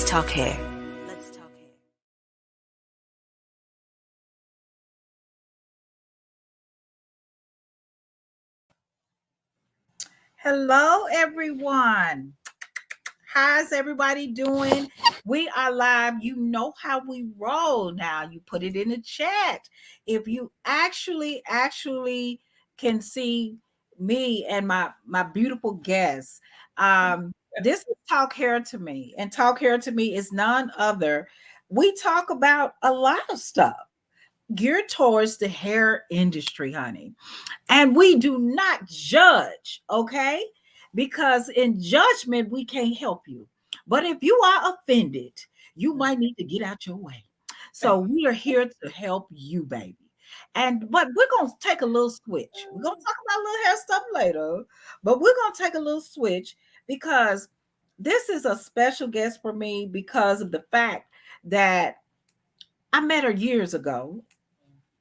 talk hair. Hello, everyone. How's everybody doing? We are live. You know how we roll now. You put it in the chat. If you actually can see me and my beautiful guests. This is Talk Hair to Me, and Talk Hair to Me is none other. We talk about a lot of stuff geared towards the hair industry, honey. And we do not judge, okay? Because in judgment, we can't help you. But if you are offended, you might need to get out your way. So we are here to help you, baby. But we're gonna take a little switch. We're gonna talk about little hair stuff later, but we're gonna take a little switch because this is a special guest for me because of the fact that I met her years ago.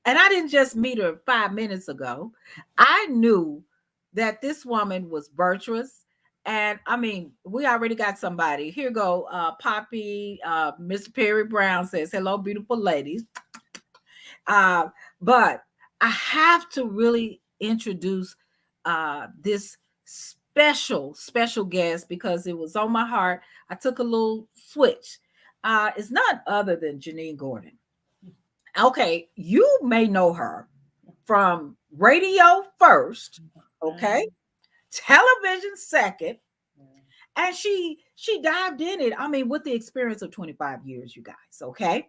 And I didn't just meet her 5 minutes ago. I knew that this woman was virtuous. And I mean, we already got somebody. Here go Poppy. Mr. Perry Brown says, hello, beautiful ladies. But I have to really introduce this special guest because it was on my heart. I took a little switch. It's none other than Janeen Gordon. Okay, you may know her from radio first, okay, television second, and she dived in it. I mean, with the experience of 25 years, you guys, okay.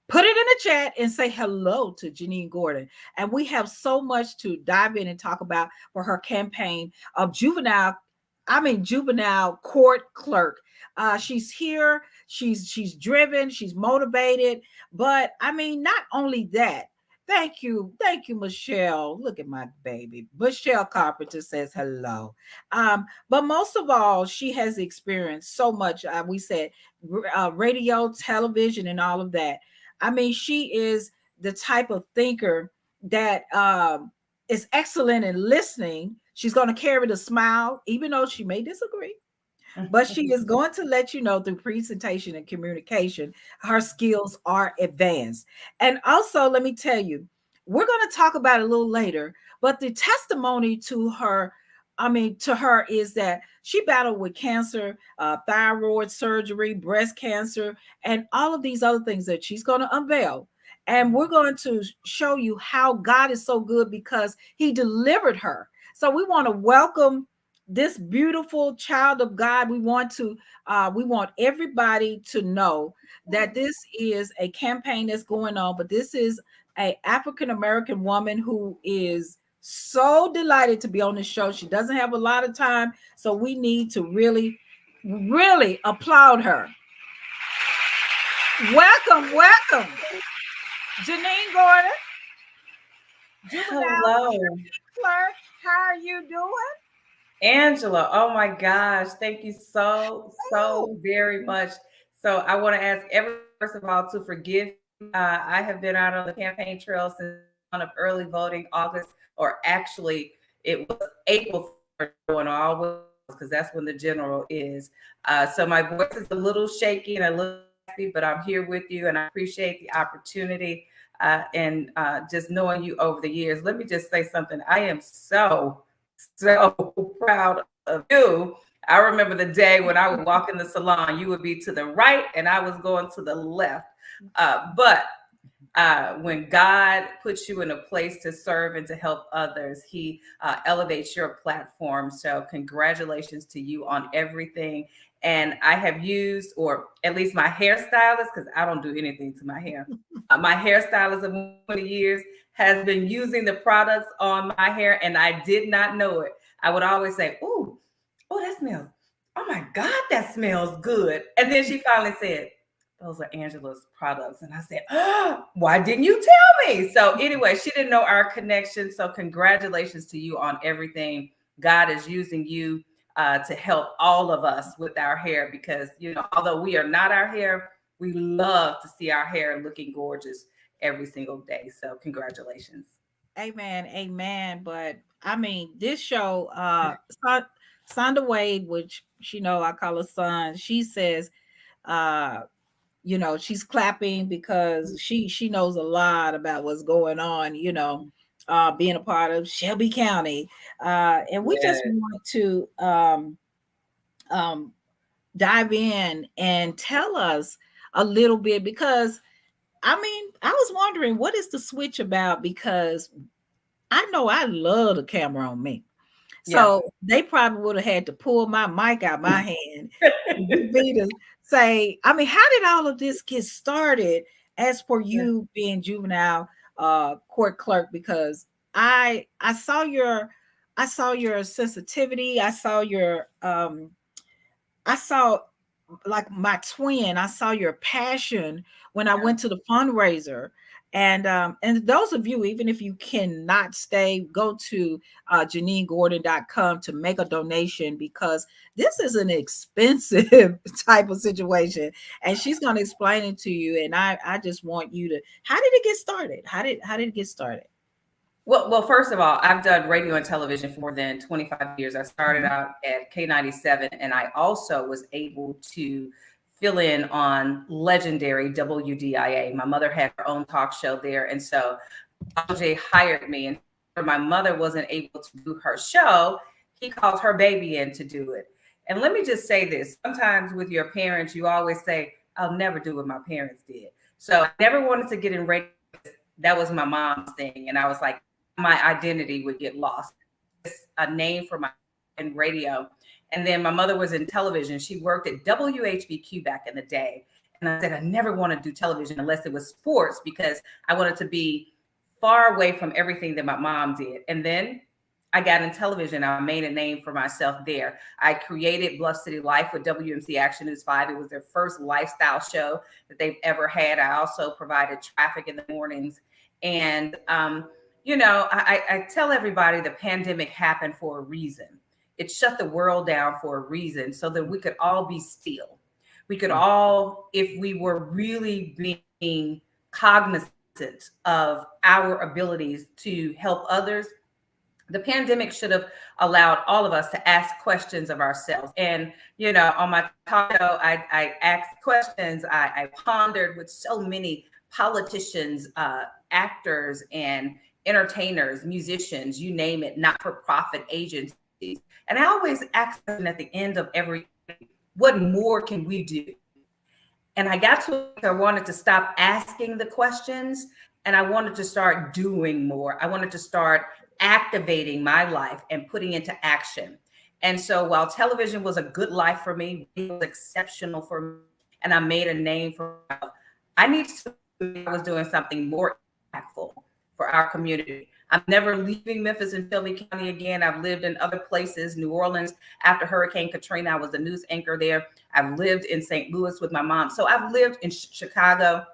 Put it in the chat and say hello to Janeen Gordon. And we have so much to dive in and talk about for her campaign of juvenile court clerk. She's here. She's driven. She's motivated. But I mean, not only that. Thank you, Michelle. Look at my baby. Michelle Carpenter says hello. But most of all, she has experienced so much. We said radio, television, and all of that. I mean, she is the type of thinker that is excellent in listening. She's going to carry the smile, even though she may disagree. But she is going to let you know through presentation and communication, her skills are advanced. And also, let me tell you, we're going to talk about it a little later, but the testimony to her is that she battled with cancer, thyroid surgery, breast cancer, and all of these other things that she's going to unveil. And we're going to show you how God is so good because he delivered her. So we want to welcome this beautiful child of God. We want everybody to know that this is a campaign that's going on, but this is a African American woman who is so delighted to be on the show. She doesn't have a lot of time, so we need to really applaud her. Welcome, Janeen Gordon. Hello, Clerk. How are you doing? Angela. Oh my gosh. Thank you so very much. So I want to ask everyone, first of all, to forgive. I have been out on the campaign trail since of early voting, August, or actually it was April going always because that's when the general is. So my voice is a little shaky and a little happy, but I'm here with you and I appreciate the opportunity and just knowing you over the years. Let me just say something. I am so proud of you. I remember the day when I would walk in the salon, you would be to the right and I was going to the left. But when God puts you in a place to serve and to help others, he elevates your platform. So congratulations to you on everything. And I have used, or at least my hairstylist, because I don't do anything to my hair. My hairstylist of 20 years has been using the products on my hair, and I did not know it. I would always say, oh, that smells, oh my God, that smells good. And then she finally said, those are Angela's products. And I said, why didn't you tell me? So anyway, she didn't know our connection. So congratulations to you on everything. God is using you to help all of us with our hair because, although we are not our hair, we love to see our hair looking gorgeous every single day. So congratulations. Amen. But I mean, this show, Sonda Wade, which I call her son, she says uh, she's clapping because she knows a lot about what's going on, being a part of Shelby County. And we just Yes. want to um, dive in and tell us a little bit, because I was wondering what is the switch about, because I know I love the camera on me. Yeah. So they probably would have had to pull my mic out my hand and get me to say, how did all of this get started as for you being juvenile court clerk? Because I saw your sensitivity. I saw like my twin, I saw your passion when I Yeah. went to the fundraiser. And those of you, even if you cannot stay, go to JaneenGordon.com to make a donation, because this is an expensive type of situation. And she's going to explain it to you. And I just want you to, how did it get started? How did it get started? Well, first of all, I've done radio and television for more than 25 years. I started Mhm. out at K97, and I also was able to fill in on legendary WDIA. My mother had her own talk show there, and so Jay hired me. And my mother wasn't able to do her show, he called her baby in to do it. And let me just say this: sometimes with your parents, you always say, "I'll never do what my parents did." So I never wanted to get in radio. That was my mom's thing, and I was like, my identity would get lost. A name for my in radio. And then my mother was in television. She worked at WHBQ back in the day. And I said, I never want to do television unless it was sports, because I wanted to be far away from everything that my mom did. And then I got in television. I made a name for myself there. I created Bluff City Life with WMC Action News 5. It was their first lifestyle show that they've ever had. I also provided traffic in the mornings. And I tell everybody the pandemic happened for a reason. It shut the world down for a reason so that we could all be still. We could all, if we were really being cognizant of our abilities to help others, the pandemic should have allowed all of us to ask questions of ourselves. And, on my talk show, I asked questions. I pondered with so many politicians, actors, and entertainers, musicians, you name it, not for profit agencies. And I always ask them at the end of every, what more can we do? And I got to, I wanted to stop asking the questions and I wanted to start doing more. I wanted to start activating my life and putting into action. And so while television was a good life for me, it was exceptional for me, and I made a name for myself, I needed to, I was doing something more impactful for our community. I'm never leaving Memphis and Shelby County again. I've lived in other places, New Orleans. After Hurricane Katrina, I was a news anchor there. I've lived in St. Louis with my mom. So I've lived in Chicago.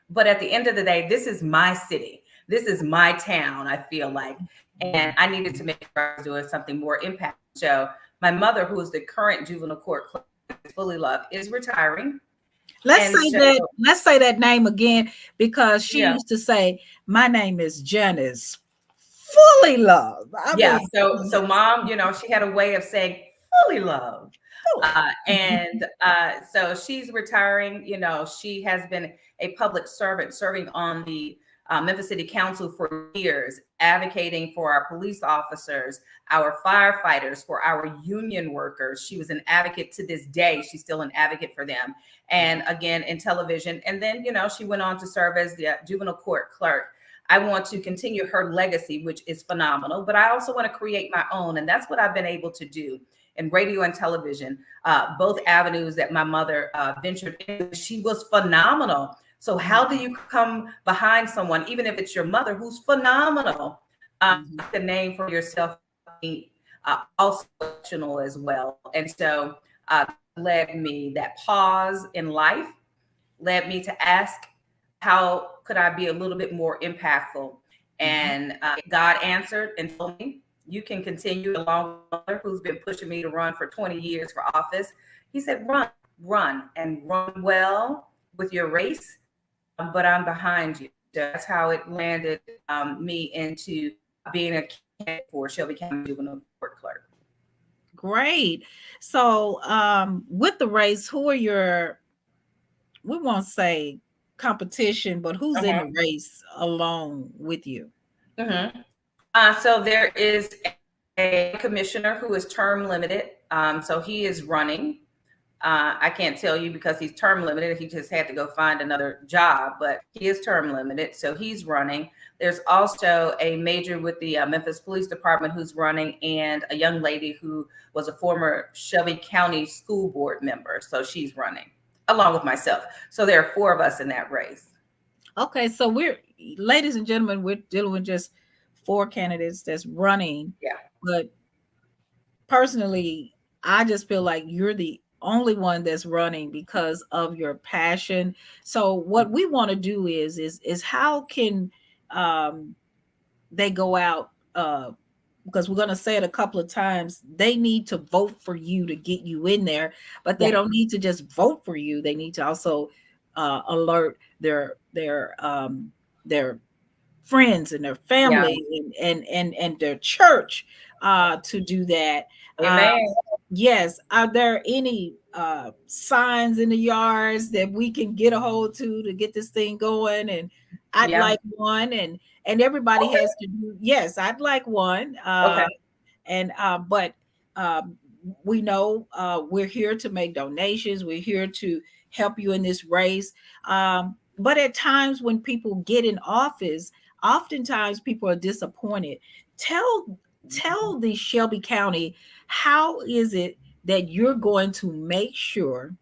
But at the end of the day, this is my city. This is my town, I feel like. And I needed to make sure I was doing something more impactful. So my mother, who is the current juvenile court clerk, Fully Love, is retiring. Let's say that name again, because she Yeah. used to say, "My name is Janice Fully Love." Yeah. So mom, she had a way of saying fully love. Fully. So she's retiring. She has been a public servant, serving on the Memphis City Council for years, advocating for our police officers, our firefighters, for our union workers. She was an advocate to this day. She's still an advocate for them. And again, in television. And then, she went on to serve as the juvenile court clerk. I want to continue her legacy, which is phenomenal, but I also want to create my own. And that's what I've been able to do in radio and television, both avenues that my mother ventured in. She was phenomenal. So how do you come behind someone, even if it's your mother, who's phenomenal, the name for yourself, also exceptional as well. And so led me, that pause in life led me to ask, how could I be a little bit more impactful? And God answered and told me, you can continue, along with my mother, who's been pushing me to run for 20 years for office. He said, run and run well with your race, but I'm behind you. That's how it landed me into being a candidate for Shelby County Juvenile Court Clerk. Great. So, with the race, who are your we won't say competition, but who's in the Uh-huh. race along with you? Mm-hmm. So there is a commissioner who is term limited. So he is running. I can't tell you because he's term limited. He just had to go find another job, but he is term limited. So he's running. There's also a major with the Memphis Police Department who's running, and a young lady who was a former Shelby County School Board member. So she's running along with myself. So there are four of us in that race. Okay, so we're, ladies and gentlemen, we're dealing with just four candidates that's running. Yeah. But personally, I just feel like you're the only one that's running because of your passion. So what we want to do is how can um they go out, because we're going to say it a couple of times, they need to vote for you to get you in there, but they Yeah. don't need to just vote for you. They need to also alert their friends and their Yeah. family and their church to do that. uh, Amen. yes, are there any signs in the yards that we can get a hold to get this thing going? And I'd Yeah. like one, and everybody has to do. Yes, I'd like one. Okay. And but um, we know we're here to make donations. We're here to help you in this race. But at times when people get in office, oftentimes people are disappointed. Tell the Shelby County, how is it that you're going to make sure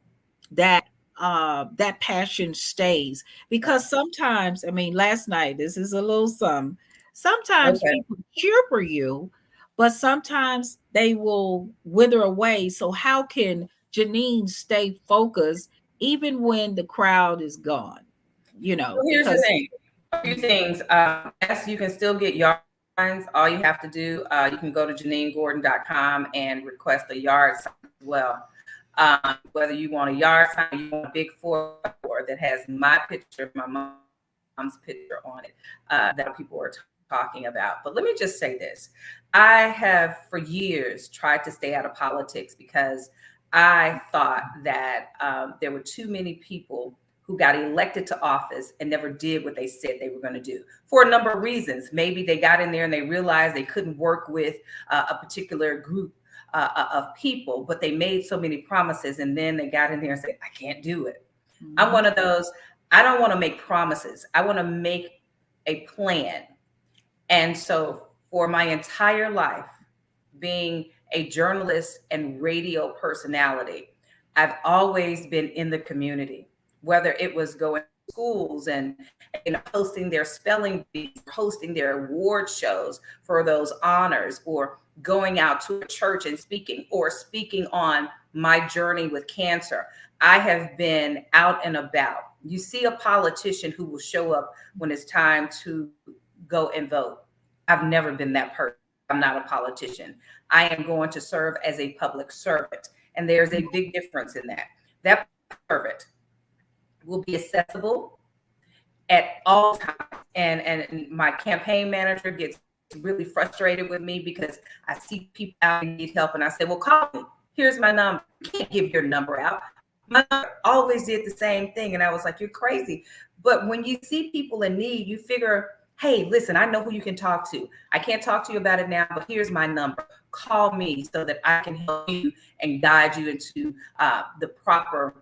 that that passion stays? Because sometimes, I mean, last night, this is a little sometimes Okay. people cheer for you, but sometimes they will wither away. So how can Janeen stay focused even when the crowd is gone? So here's the Because thing. A few things. Yes, you can still get yard signs. All you have to do, you can go to JaneenGordon.com and request a yard sign as well. Whether you want a yard sign, you want a big 4x4 that has my picture, my mom's picture on it, that people are talking about. But let me just say this. I have for years tried to stay out of politics because I thought that there were too many people who got elected to office and never did what they said they were going to do for a number of reasons. Maybe they got in there and they realized they couldn't work with a particular group of people, but they made so many promises and then they got in there and said, I can't do it. I'm Mhm. one of those. I don't want to make promises. I want to make a plan. And so for my entire life, being a journalist and radio personality, I've always been in the community, whether it was going to schools and hosting their spelling bees, hosting their award shows for those honors, or going out to a church and speaking, or speaking on my journey with cancer. I have been out and about. You see a politician who will show up when it's time to go and vote. I've never been that person. I'm not a politician. I am going to serve as a public servant. And there's a big difference in that. That servant will be accessible at all times. And my campaign manager gets really frustrated with me because I see people out and need help. And I say, well, call me. Here's my number. You can't give your number out. My mother always did the same thing. And I was like, you're crazy. But when you see people in need, you figure, hey, listen, I know who you can talk to. I can't talk to you about it now, but here's my number. Call me so that I can help you and guide you into the proper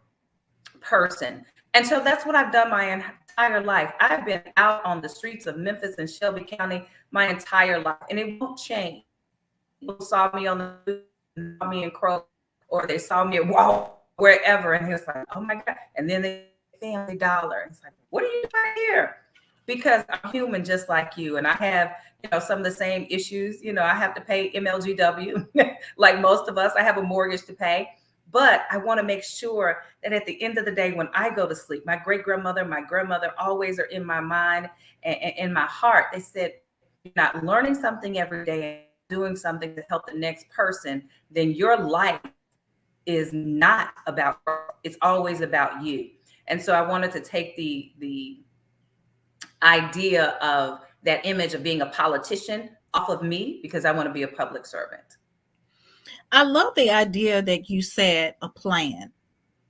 person. And so that's what I've done my entire life. I've been out on the streets of Memphis and Shelby County my entire life, and it won't change. People saw me on the news, saw me in Crow, or they saw me at Wall, wherever, and he was like, "Oh my God!" And then they Family Dollar. It's like, "What are you doing here?" Because I'm human just like you, and I have some of the same issues. I have to pay MLGW like most of us. I have a mortgage to pay. But I want to make sure that at the end of the day, when I go to sleep, my great grandmother, my grandmother always are in my mind and in my heart. They said, you're not learning something every day and doing something to help the next person, then your life is not about, it's always about you. And so I wanted to take the idea of that image of being a politician off of me because I want to be a public servant. I love the idea that you said a plan,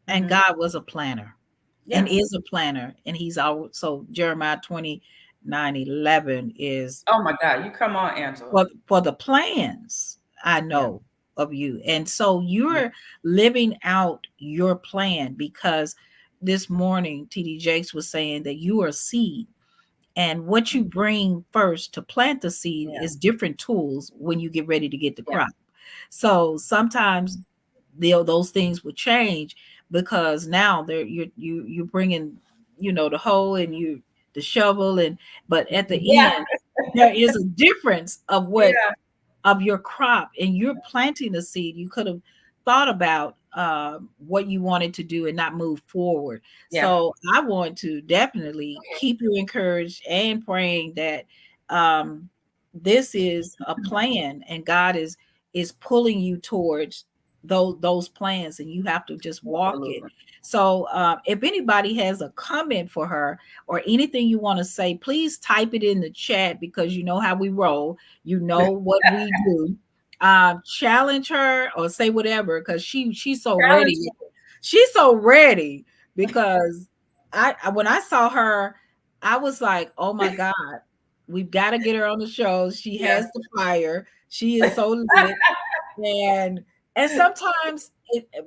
and Mm-hmm. God was a planner. and Yeah. is a planner. And he's also Jeremiah 29:11 is Oh my God. You come on, Angela. for the plans I Yeah. know of you. And so Yeah. you're living out your plan because this morning TD Jakes was saying that you are a seed, and what you bring first to plant the seed Yeah. is different tools when you get ready to get the Yeah. crop. So sometimes those things will change because now they're you're bringing, the hoe and you the shovel, and but at the Yeah. end there is a difference of what Yeah. of your crop, and you're planting the seed. You could have thought about what you wanted to do and not move forward. Yeah. So I want to definitely keep you encouraged and praying that um, this is a plan, and God is pulling you towards those plans, and you have to just walk it. Absolutely. So if anybody has a comment for her or anything you want to say, please type it in the chat, because you know how we roll, you know what we do. Challenge her or say whatever, because she's so Challenge ready. She's so ready because when I saw her, I was like, oh my God, we've got to get her on the show. She me. has the fire. She is so lit. And sometimes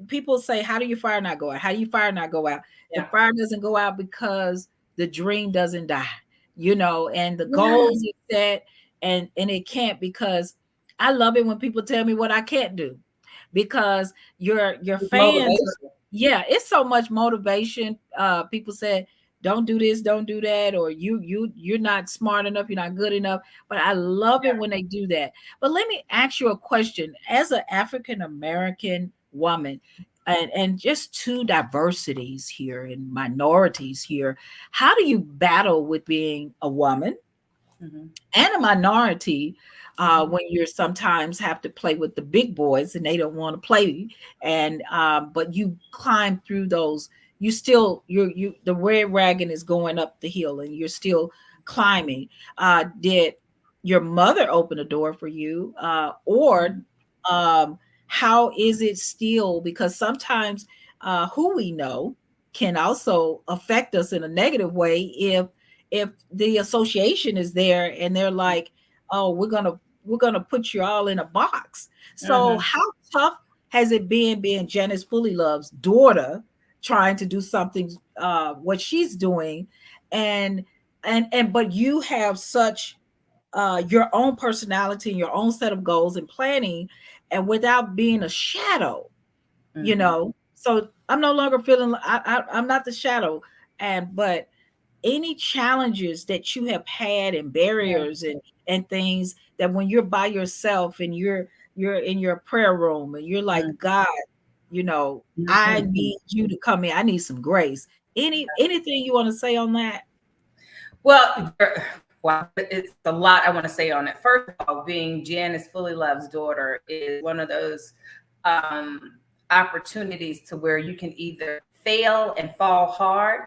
people say, how do you fire not go out? How do you fire not go out? The Yeah. fire doesn't go out because the dream doesn't die, and the Yeah. goals are set, and it can't, because I love it when people tell me what I can't do, because your It's fans are, motivation. yeah, it's so much motivation. People said, don't do this, don't do that, or you're not smart enough, you're not good enough. But I love it when they do that. But let me ask you a question. As an African American woman, and just two diversities here and minorities here, how do you battle with being a woman Mhm. and a minority, Mhm. when you're sometimes have to play with the big boys and they don't want to play, and but you climb through those, you still you the red wagon is going up the hill and you're still climbing. Did your mother open a door for you, or Mhm. um how is it still, because sometimes who we know can also affect us in a negative way if the association is there and they're like, oh, we're gonna put you all in a box. So Mhm. how tough has it been being Janice Fully Love's daughter, trying to do something what she's doing, and but you have such your own personality and your own set of goals and planning, and without being a shadow, Mhm. so I'm no longer feeling I'm not the shadow. And but any challenges that you have had, and Yeah. barriers and things, that when you're by yourself and you're in your prayer room and you're like, Mhm. God, I Mhm. need you to come in, I need some grace. Anything you want to say on that? Well, wow, it's a lot I want to say on it. First of all, being Janice Fully Love's daughter is one of those um, opportunities to where you can either fail and fall hard,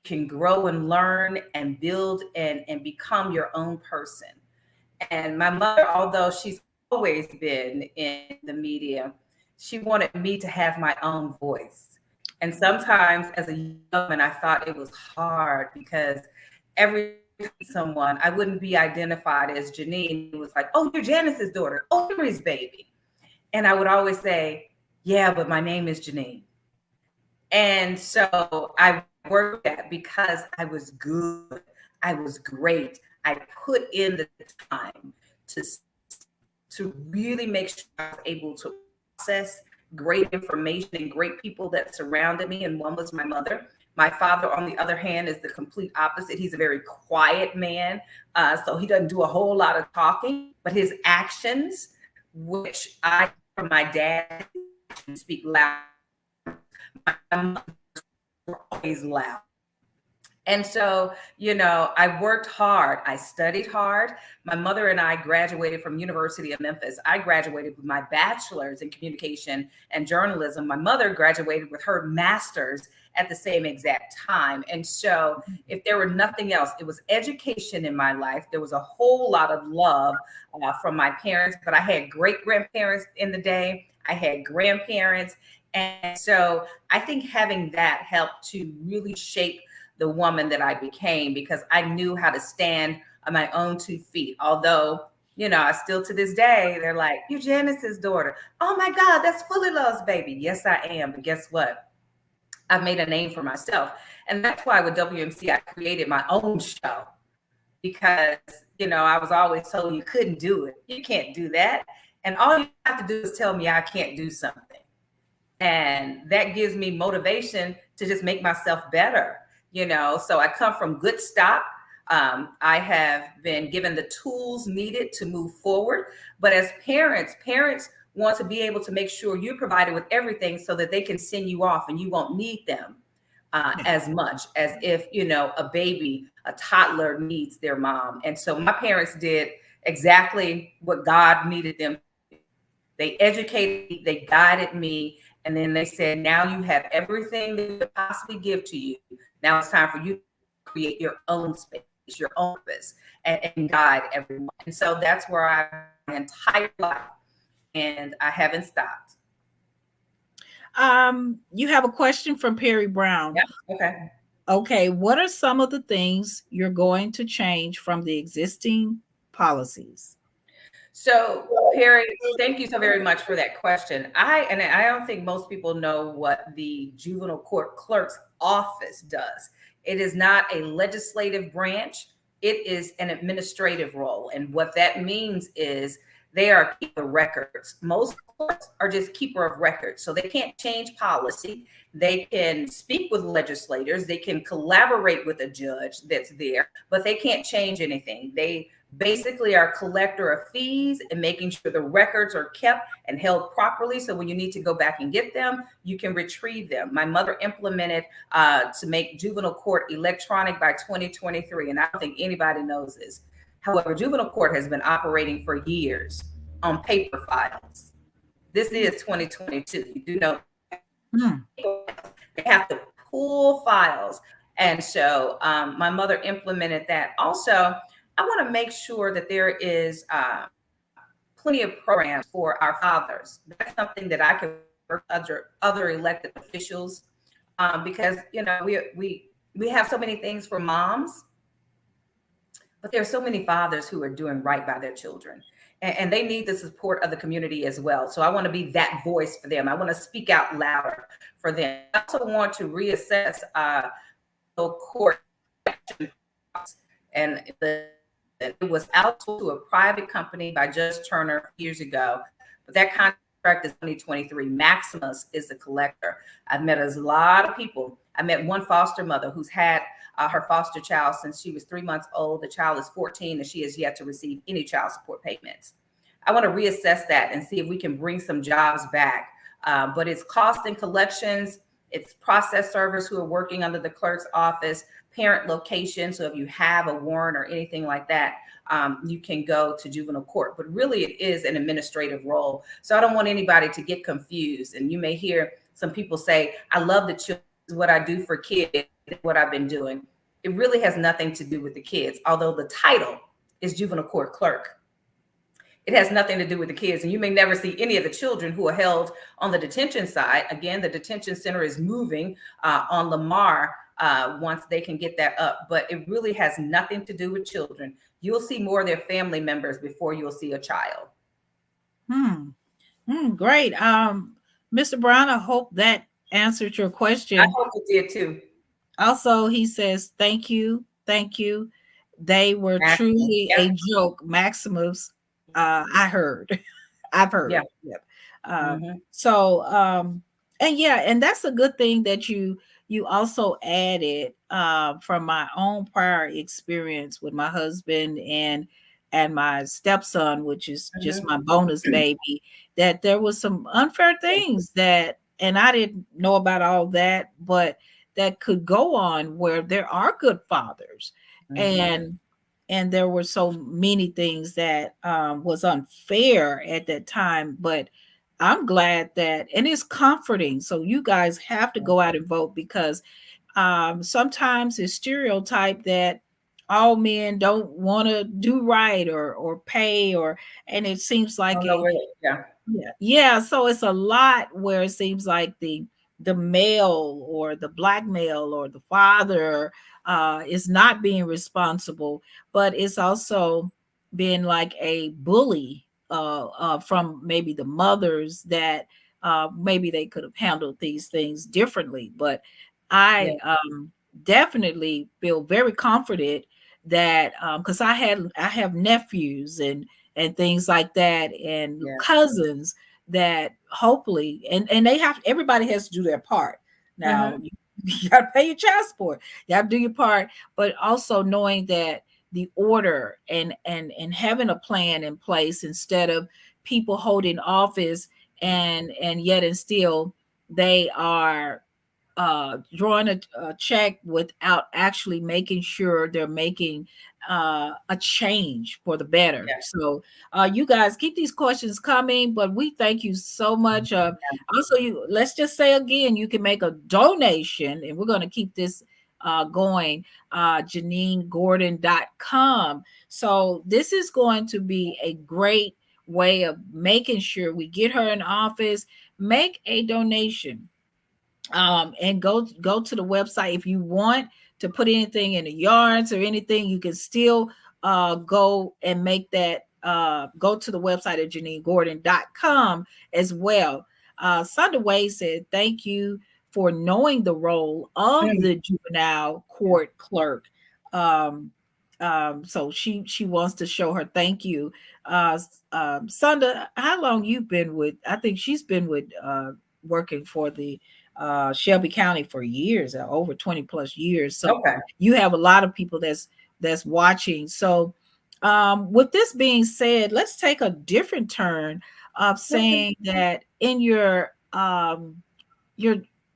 can grow and learn and build and become your own person. And my mother, although she's always been in the media, she wanted me to have my own voice. And sometimes as a young woman, I thought it was hard because every someone, I wouldn't be identified as Janeen. It was like, oh, you're Janice's daughter. Oh, Henry's baby. And I would always say, yeah, but my name is Janeen. And so I worked that because I was good. I was great. I put in the time to really make sure I was able to process great information and great people that surrounded me. And one was my mother. My father, on the other hand, is the complete opposite. He's a very quiet man. So he doesn't do a whole lot of talking, but his actions, which I from my dad, speak loud. My mother were always loud. And so, I worked hard. I studied hard. My mother and I graduated from University of Memphis. I graduated with my bachelor's in communication and journalism. My mother graduated with her master's at the same exact time. And so, if there were nothing else, it was education in my life. There was a whole lot of love from my parents, but I had great grandparents in the day. I had grandparents, And so I think having that helped to really shape the woman that I became, because I knew how to stand on my own 2 feet. Although, I still to this day, they're like, "You're Janice's daughter." Oh my God, that's Fully Love's baby. Yes, I am. But guess what? I've made a name for myself. And that's why with WMC, I created my own show, because, I was always told you couldn't do it. You can't do that. And all you have to do is tell me I can't do something. And that gives me motivation to just make myself better. So I come from good stock. I have been given the tools needed to move forward. But as parents want to be able to make sure you're provided with everything so that they can send you off and you won't need them as much as if, a baby, a toddler needs their mom. And so my parents did exactly what God needed them. They educated me, they guided me, and then they said, now you have everything they could possibly give to you. Now it's time for you to create your own space, your own purpose, and guide everyone. And so that's where I'm my entire life, and I haven't stopped. You have a question from Perry Brown. Yeah. Okay. Okay. What are some of the things you're going to change from the existing policies? So, Perry, thank you so very much for that question. I don't think most people know what the Juvenile Court Clerk's office does. It is not a legislative branch. It is an administrative role. And what that means is they are keeper records. Most courts are just keeper of records. So they can't change policy. They can speak with legislators. They can collaborate with a judge that's there, but they can't change anything. They basically are collector of fees and making sure the records are kept and held properly. So when you need to go back and get them, you can retrieve them. My mother implemented to make juvenile court electronic by 2023. And I don't think anybody knows this. However, juvenile court has been operating for years on paper files. This is 2022. You do know they have to pull files. And so my mother implemented that. Also, I want to make sure that there is plenty of programs for our fathers. That's something that I can work with other elected officials because we have so many things for moms, but there are so many fathers who are doing right by their children, and they need the support of the community as well. So I want to be that voice for them. I want to speak out louder for them. I also want to reassess court and it was outsourced to a private company by Judge Turner years ago, but that contract is 2023. Maximus is the collector. I've met a lot of people. I met one foster mother who's had her foster child since she was 3 months old. The child is 14 and she has yet to receive any child support payments. I want to reassess that and see if we can bring some jobs back. But it's cost and collections. It's process servers who are working under the clerk's office, parent location. So if you have a warrant or anything like that, you can go to juvenile court. But really, it is an administrative role. So I don't want anybody to get confused. And you may hear some people say, I love the children, what I do for kids, what I've been doing. It really has nothing to do with the kids, although the title is juvenile court clerk. It has nothing to do with the kids. And you may never see any of the children who are held on the detention side. Again, the detention center is moving on Lamar once they can get that up. But it really has nothing to do with children. You'll see more of their family members before you'll see a child. Great. Mr. Brown, I hope that answered your question. I hope it did too. Also, he says, thank you. Thank you. They were truly a joke. Maximus. I've heard. Yeah. So, and that's a good thing that you also added from my own prior experience with my husband and my stepson, which is just my bonus baby, that there was some unfair things that, and I didn't know about all that, but that could go on where there are good fathers. And there were so many things that was unfair at that time. But I'm glad that, and it's comforting. So you guys have to go out and vote, because sometimes it's stereotyped that all men don't want to do right or pay, and it seems like Yeah, so it's a lot where it seems like the male or the black male or the father is not being responsible, but it's also being like a bully from maybe the mothers that maybe they could have handled these things differently. But I Yeah. definitely feel very confident that because I have nephews and things like that and Yeah. cousins that hopefully and they have everybody has to do their part. Now Mm-hmm. you gotta pay your child support, you have to do your part, but also knowing that the order and having a plan in place instead of people holding office and yet and still they are drawing a check without actually making sure they're making a change for the better. Yeah. So you guys keep these questions coming, but we thank you so much. Also, you let's just say again, you can make a donation, and we're going to keep this going. JaneenGordon.com. So this is going to be a great way of making sure we get her in office. Make a donation and go to the website if you want to put anything in the yards or anything. You can still go and make that go to the website at JaneenGordon.com as well. Sunday Way said thank you for knowing the role of Mm. the juvenile Yeah. court clerk. So she wants to show her thank you. Sunday, how long you been with? I think she's been with working for the Shelby County for years, over 20 plus years. So Okay. you have a lot of people that's watching. So with this being said, let's take a different turn of Okay. saying that in your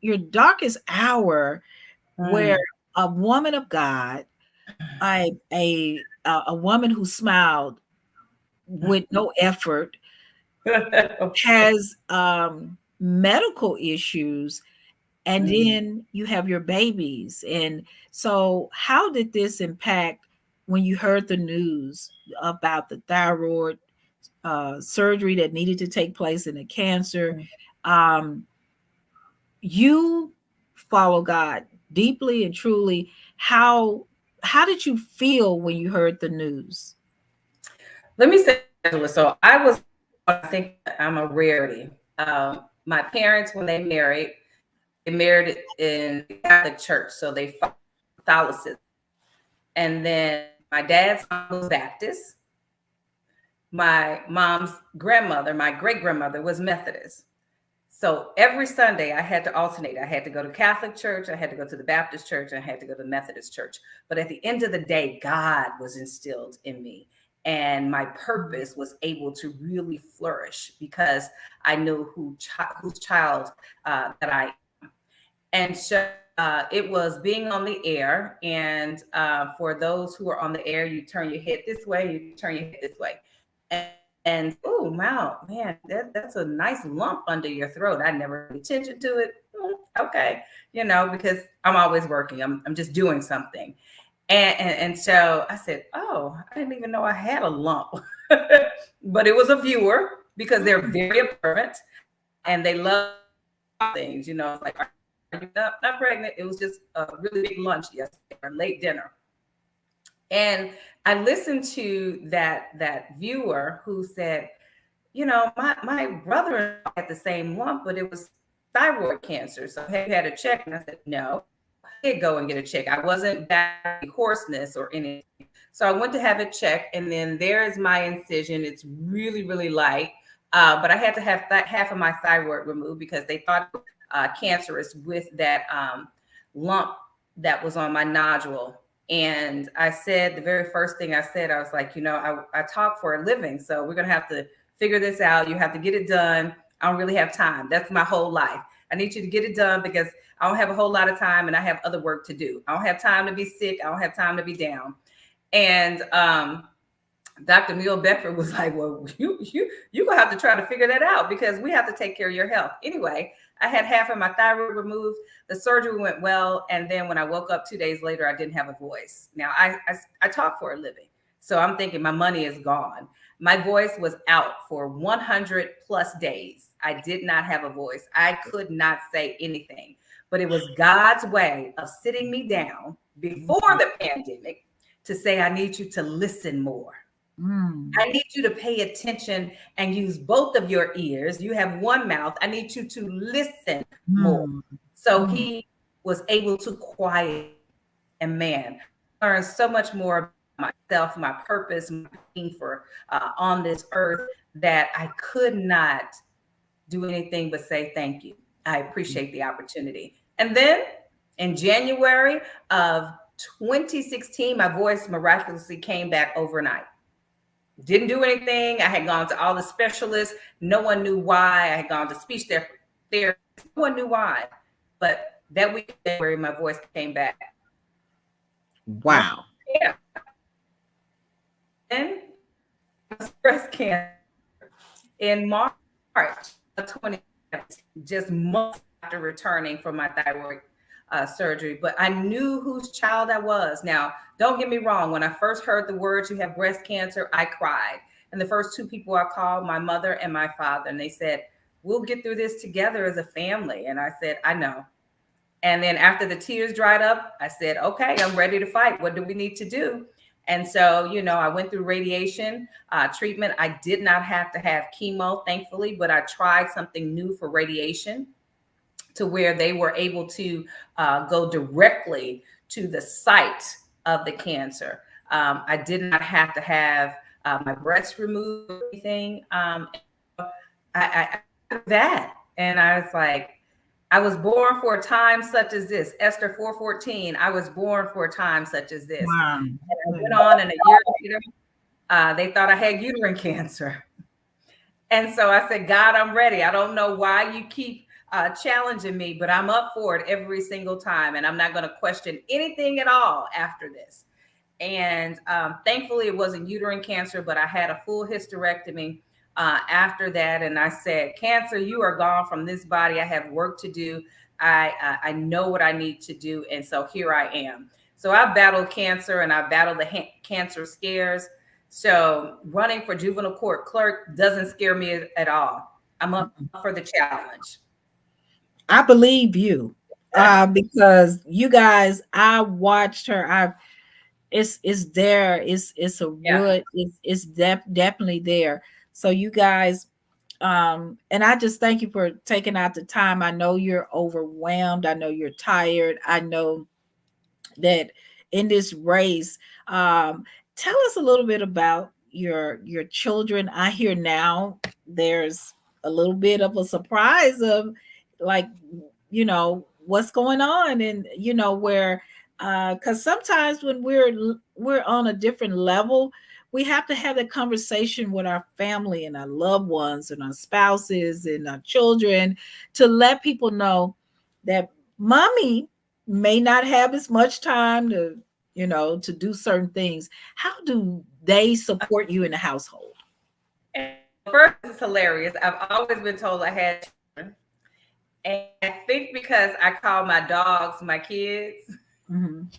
your darkest hour, where Mm. a woman of God, a woman who smiled with no effort, has medical issues, and Mm. then you have your babies. And so how did this impact when you heard the news about the thyroid surgery that needed to take place and the cancer? um, you follow God deeply and truly. How did you feel when you heard the news? Let me say, Angela, so I was, I think I'm a rarity. My parents, when they married in the Catholic Church, so they followed Catholicism. And then my dad's mom was Baptist. My mom's grandmother, my great grandmother, was Methodist. So every Sunday I had to alternate. I had to go to Catholic church, I had to go to the Baptist church, and I had to go to the Methodist church. But at the end of the day, God was instilled in me. And my purpose was able to really flourish because I knew whose child that I am. And so it was being on the air. And for those who are on the air, you turn your head this way, you turn your head this way. And oh wow, man, that's a nice lump under your throat. I never paid attention to it. Okay, because I'm always working. I'm just doing something. And so I said, oh, I didn't even know I had a lump. But it was a viewer because they're very observant and they love things. It's like, are you not pregnant? It was just a really big lunch yesterday or late dinner. And I listened to that viewer who said, my brother had the same lump, but it was thyroid cancer. So have you had a check? And I said, no. I did go and get a check. I wasn't battling hoarseness or anything. So I went to have it checked, and then there is my incision. It's really, really light. But I had to have half of my thyroid removed because they thought cancerous with that lump that was on my nodule. And I said, the very first thing I said, I was like, I talk for a living. So we're going to have to figure this out. You have to get it done. I don't really have time. That's my whole life. I need you to get it done because I don't have a whole lot of time and I have other work to do. I don't have time to be sick. I don't have time to be down. And Dr. Neil Bedford was like, well, you gonna have to try to figure that out because we have to take care of your health. Anyway, I had half of my thyroid removed. The surgery went well. And then when I woke up 2 days later, I didn't have a voice. Now I talk for a living. So I'm thinking my money is gone. My voice was out for 100 plus days. I did not have a voice. I could not say anything, but it was God's way of sitting me down before the pandemic to say, I need you to listen more. Mm. I need you to pay attention and use both of your ears. You have one mouth. I need you to listen more. Mm. So Mm. he was able to quiet. And man, I learned so much more about myself, my purpose, my being for on this earth, that I could not do anything but say thank you. I appreciate the opportunity. And then in January of 2016, my voice miraculously came back overnight. Didn't do anything. I had gone to all the specialists. No one knew why. I had gone to speech therapy. No one knew why. But that week in January, my voice came back. Wow. Yeah. And breast cancer in March of 2017, just months after returning from my thyroid surgery. But I knew whose child I was. Now, don't get me wrong. When I first heard the words, you have breast cancer, I cried. And the first two people I called, my mother and my father, and they said, we'll get through this together as a family. And I said, I know. And then after the tears dried up, I said, okay, I'm ready to fight. What do we need to do? And so, I went through radiation treatment. I did not have to have chemo, thankfully, but I tried something new for radiation, to where they were able to go directly to the site of the cancer. I did not have to have my breast removed or anything. I that, and I was like, I was born for a time such as this. Esther 4:14. I was born for a time such as this. Wow. And I went on, and a year later, they thought I had uterine cancer. And so I said, God, I'm ready. I don't know why you keep challenging me, but I'm up for it every single time. And I'm not going to question anything at all after this. And thankfully, it wasn't uterine cancer, but I had a full hysterectomy after that. And I said, cancer, you are gone from this body. I have work to do. I know what I need to do. And so here I am. So I battled cancer, and I battled the cancer scares. So running for juvenile court clerk doesn't scare me at all. I'm up for the challenge. I believe you. Because you guys, I watched her. It's there. It's a Yeah. real, definitely there. So you guys, and I just thank you for taking out the time. I know you're overwhelmed. I know you're tired. I know that in this race, tell us a little bit about your children. I hear now there's a little bit of a surprise of, like, what's going on, and where, because sometimes when we're on a different level, we have to have that conversation with our family and our loved ones and our spouses and our children, to let people know that mommy may not have as much time to to do certain things. How do they support you in the household? And first, it's hilarious. I've always been told I had children. And I think because I call my dogs my kids, Mhm.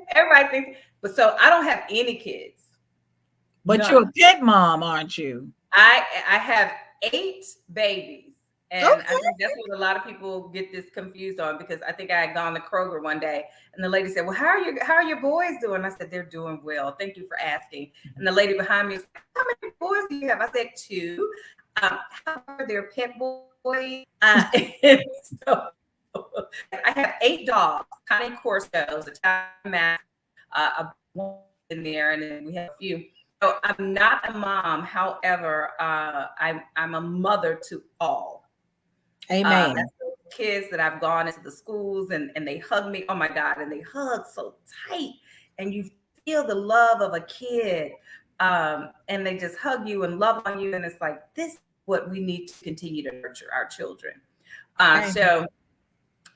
everybody thinks, but so I don't have any kids. But you're a None. pet mom, aren't you? I have 8 babies. And I Okay. think that's what a lot of people get this confused on, because I think I had gone to Kroger one day, and the lady said, well, how are your boys doing? I said, they're doing well. Thank you for asking. And the lady behind me said, how many boys do you have? I said, 2. How are their pet boys? And so I have 8 dogs, tiny Corsos, a tiny Mac, a one in there, and then we have a few. So I'm not a mom. However, I'm a mother to all. Amen. That's those kids that I've gone into the schools, and they hug me. Oh my God. And they hug so tight, and you feel the love of a kid. And they just hug you and love on you. And it's like, this is what we need to continue to nurture our children. Amen. So,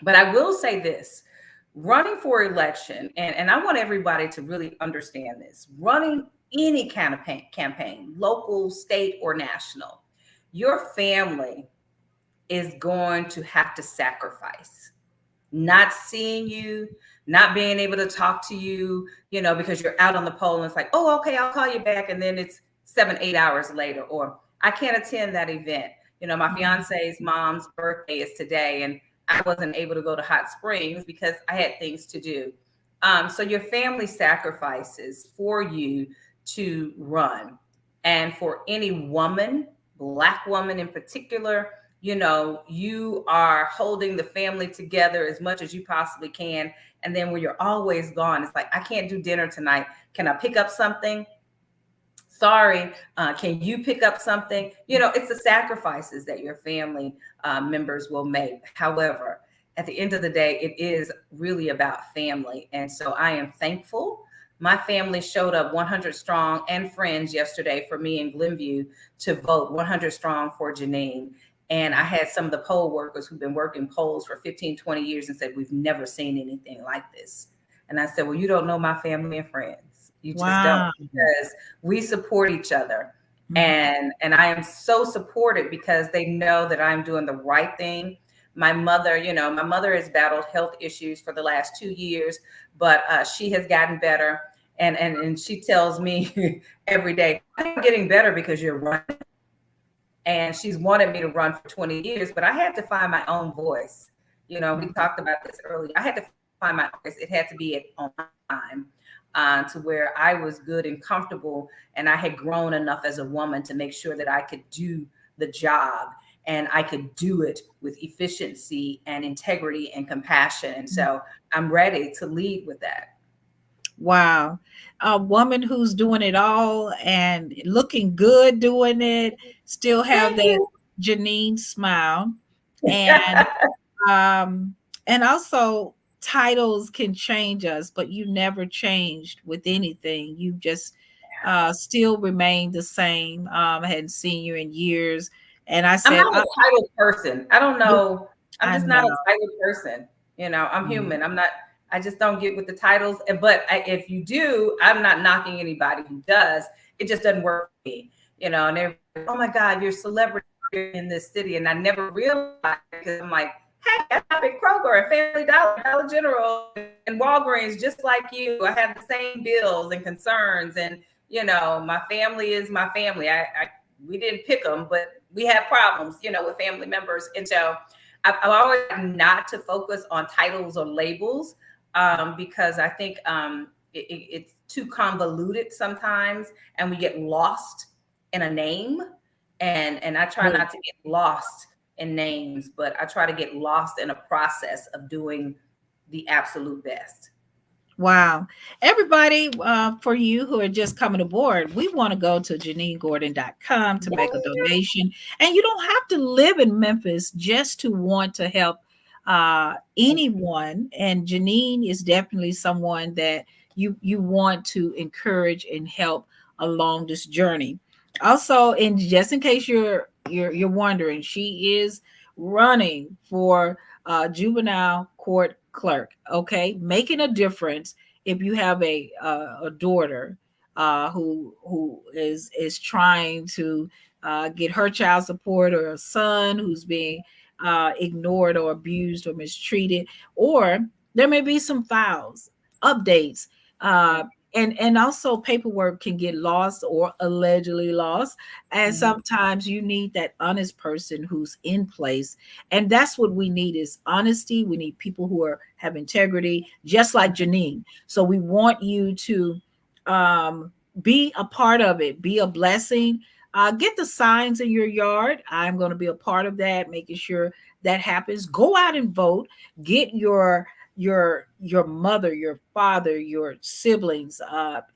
but I will say this, running for election, and I want everybody to really understand this, running any kind of campaign, local, state, or national, your family is going to have to sacrifice. Not seeing you, not being able to talk to you, because you're out on the poll, and it's like, oh, okay, I'll call you back. And then it's 7, 8 hours later, or I can't attend that event. My fiance's mom's birthday is today, and I wasn't able to go to Hot Springs because I had things to do. So your family sacrifices for you to run. And for any woman, Black woman in particular, you are holding the family together as much as you possibly can. And then when you're always gone, it's like, I can't do dinner tonight. Can I pick up something? Sorry, can you pick up something? It's the sacrifices that your family members will make. However, at the end of the day, it is really about family. And so I am thankful. My family showed up 100 strong and friends yesterday for me in Glenview to vote 100 strong for Janeen. And I had some of the poll workers who've been working polls for 15, 20 years and said, we've never seen anything like this. And I said, well, you don't know my family and friends. You just don't, because we support each other. And I am so supported because they know that I'm doing the right thing. My mother has battled health issues for the last 2 years, but she has gotten better. And she tells me every day, I'm getting better because you're running. And she's wanted me to run for 20 years, but I had to find my own voice. We talked about this earlier. I had to find my voice. It had to be on time to where I was good and comfortable, and I had grown enough as a woman to make sure that I could do the job, and I could do it with efficiency and integrity and compassion. And so I'm ready to lead with that. Wow. A woman who's doing it all and looking good doing it, still have that Janeen smile. And and also titles can change us, but you never changed with anything. You just still remain the same. I hadn't seen you in years. And I said, I'm not a titled person. I don't know. I'm just not a titled person. I'm human. I just don't get with the titles. But if you do, I'm not knocking anybody who does. It just doesn't work for me. And they're, oh my God, you're a celebrity in this city. And I never realized, because I'm like, hey, I have a Kroger, a Family Dollar, Dollar General, and Walgreens, just like you. I have the same bills and concerns. And, my family is my family. We didn't pick them, but we have problems, with family members. And so I've always not to focus on titles or labels, because I think it's too convoluted sometimes, and we get lost in a name. And I try not to get lost in names, but I try to get lost in a process of doing the absolute best. Wow. Everybody, for you who are just coming aboard, we want to go to JaneenGordon.com to make a donation. And you don't have to live in Memphis just to want to help anyone. And Janeen is definitely someone that you want to encourage and help along this journey. Also, and just in case you're wondering, she is running for Juvenile Court Clerk. Okay, making a difference. If you have a daughter who is trying to get her child support, or a son who's being ignored or abused or mistreated, or there may be some files, updates, and also paperwork can get lost or allegedly lost. And sometimes you need that honest person who's in place. And that's what we need, is honesty. We need people who have integrity, just like Janeen. So we want you to be a part of it, be a blessing. Get the signs in your yard. I'm going to be a part of that, making sure that happens. Go out and vote. Get your mother, your father, your siblings,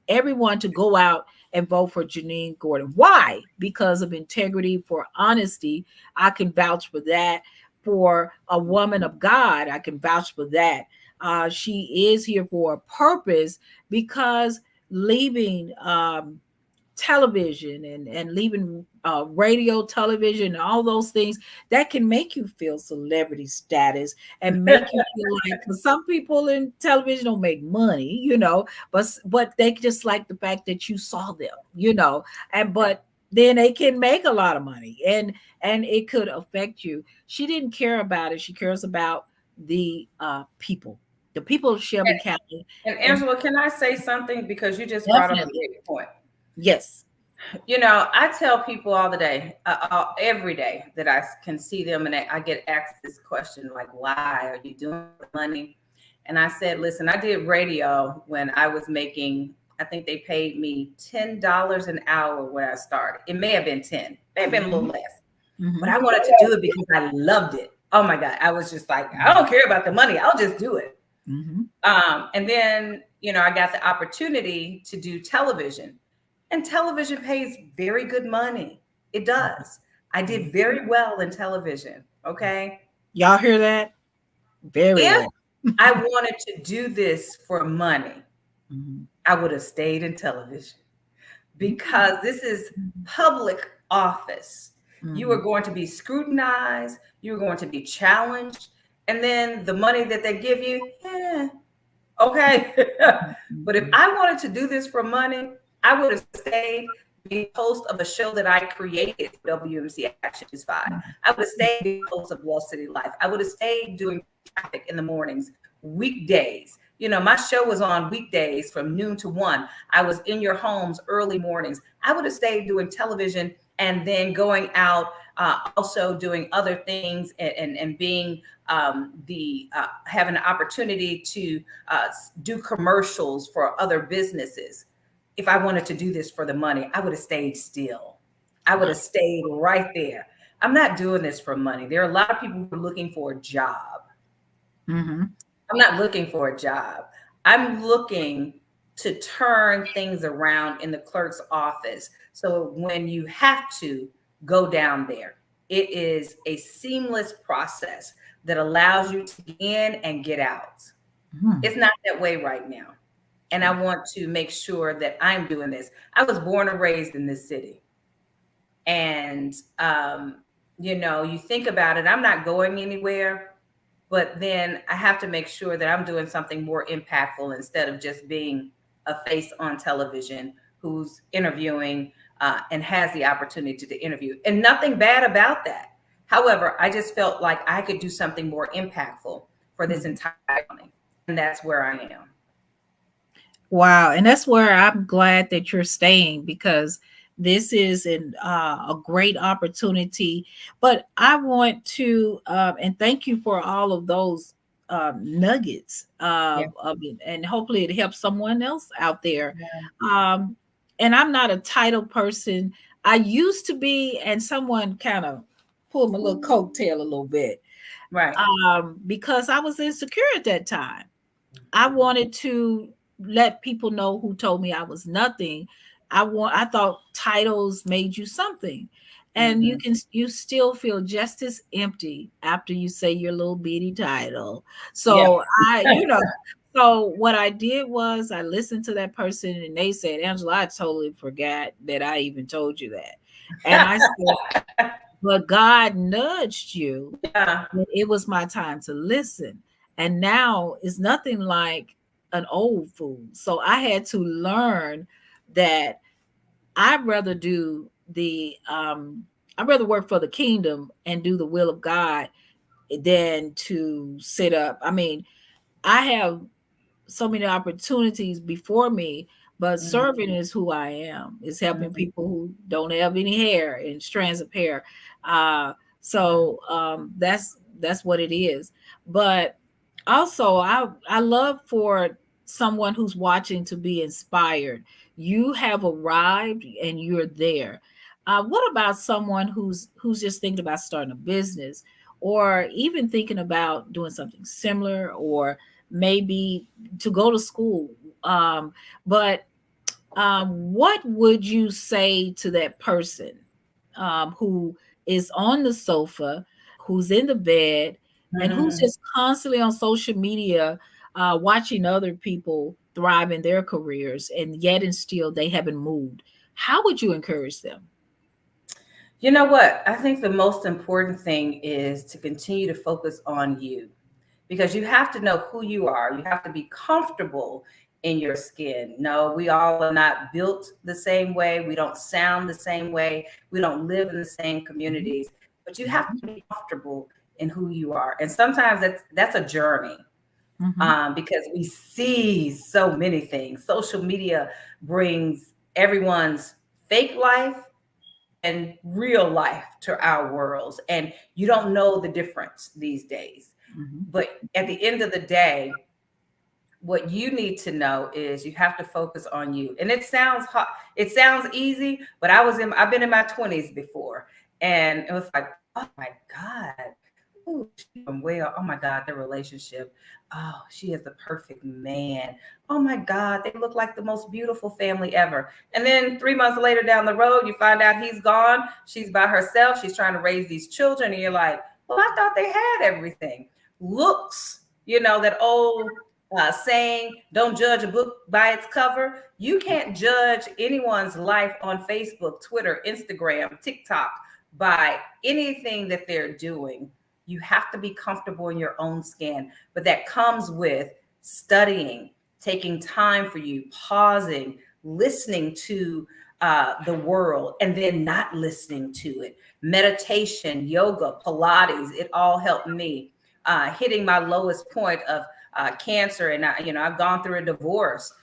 everyone to go out and vote for Janeen Gordon. Why? Because of integrity, for honesty. I can vouch for that. For a woman of God, I can vouch for that. She is here for a purpose, because leaving television and leaving radio, television, and all those things that can make you feel celebrity status, and make you feel like, because some people in television don't make money, but they just like the fact that you saw them, but then they can make a lot of money, and it could affect you. She didn't care about it. She cares about the people of Shelby County. And Angela, can I say something, because you just brought up a great point? Yes. I tell people all the day, every day that I can see them, and I get asked this question, like, why are you doing it for money? And I said, listen, I did radio when I was making, I think they paid me $10 an hour when I started. It may have been 10, may have been a little Mhm, less, but mhm, I wanted to do it because I loved it. Oh my God. I was just like, I don't care about the money. I'll just do it. mhm, And then, I got the opportunity to do television, and television pays very good money. It does. I did mhm. very well in television. Okay. Y'all hear that? Very If well. I wanted to do this for money, Mhm, I would have stayed in television, mhm, because this is public office. You are mhm, going to be scrutinized, you're going to be challenged, and then the money that they give you, okay. mhm, But if mhm, I wanted to do this for money, I would have stayed being host of a show that I created for WMC Action is Five. I would have stayed being host of Wall City Life. I would have stayed doing traffic in the mornings, weekdays. My show was on weekdays from noon to 1. I was in your homes early mornings. I would have stayed doing television, and then going out, also doing other things, and being the having an opportunity to do commercials for other businesses. If I wanted to do this for the money, I would have stayed still. I would have stayed right there. I'm not doing this for money. There are a lot of people who are looking for a job. mhm. I'm not looking for a job. I'm looking to turn things around in the clerk's office. So when you have to go down there, it is a seamless process that allows you to get in and get out. Mhm. It's not that way right now. And I want to make sure that I'm doing this. I was born and raised in this city. And, you think about it, I'm not going anywhere, but then I have to make sure that I'm doing something more impactful, instead of just being a face on television who's interviewing, and has the opportunity to interview. And nothing bad about that. However, I just felt like I could do something more impactful for this Mhm. entire county. And that's where I am. Wow, and that's where I'm glad that you're staying, because this is a great opportunity. But I want to and thank you for all of those nuggets Yeah. of it, and hopefully it helps someone else out there. Yeah. Um, and I'm not a title person. I used to be, and someone kind of pulled my little coattail a little bit, Right. because I was insecure at that time. I wanted to let people know who told me I was nothing. I thought titles made you something. And Hmm. you still feel just as empty after you say your little bitty title. Yeah. So so what I did was I listened to that person, and they said, Angela, I totally forgot that I even told you that. And I said, but God nudged you. Yeah. It was my time to listen. And now it's nothing like an old fool. So I had to learn that I'd rather do I'd rather work for the kingdom and do the will of God than to sit up. I mean, I have so many opportunities before me, but Hmm. serving is who I am. It's helping Hmm. people who don't have any hair and strands of hair. Uh, that's what it is. But also, I love for someone who's watching to be inspired. You have arrived and you're there. What about someone who's just thinking about starting a business, or even thinking about doing something similar, or maybe to go to school? Um, but what would you say to that person who is on the sofa, who's in the bed, and who's Hmm. just constantly on social media, watching other people thrive in their careers, and yet and still they haven't moved? How would you encourage them? You know what? I think the most important thing is to continue to focus on you, because you have to know who you are. You have to be comfortable in your skin. No, we all are not built the same way. We don't sound the same way. We don't live in the same Mhm, communities, but you have mhm, to be comfortable in who you are. And sometimes that's a journey, mhm, because we see so many things. Social media brings everyone's fake life and real life to our worlds. And you don't know the difference these days. Mhm. But at the end of the day, what you need to know is you have to focus on you. And it sounds hot, it sounds easy, but I've been in my 20s before. And it was like, oh my God. Ooh, she's doing well. Oh my God, their relationship. Oh, she is the perfect man. Oh my God, they look like the most beautiful family ever. And then 3 months later down the road, you find out he's gone. She's by herself. She's trying to raise these children. And you're like, well, I thought they had everything. Looks, that old saying, don't judge a book by its cover. You can't judge anyone's life on Facebook, Twitter, Instagram, TikTok by anything that they're doing. You have to be comfortable in your own skin, but that comes with studying, taking time for you, pausing, listening to the world, and then not listening to it. Meditation, yoga, Pilates, it all helped me. Hitting my lowest point of cancer, and I've gone through a divorce.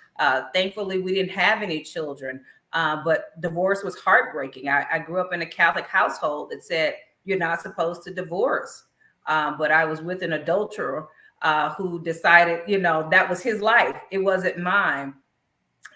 Thankfully, we didn't have any children, but divorce was heartbreaking. I grew up in a Catholic household that said you're not supposed to divorce, but I was with an adulterer who decided, that was his life. It wasn't mine.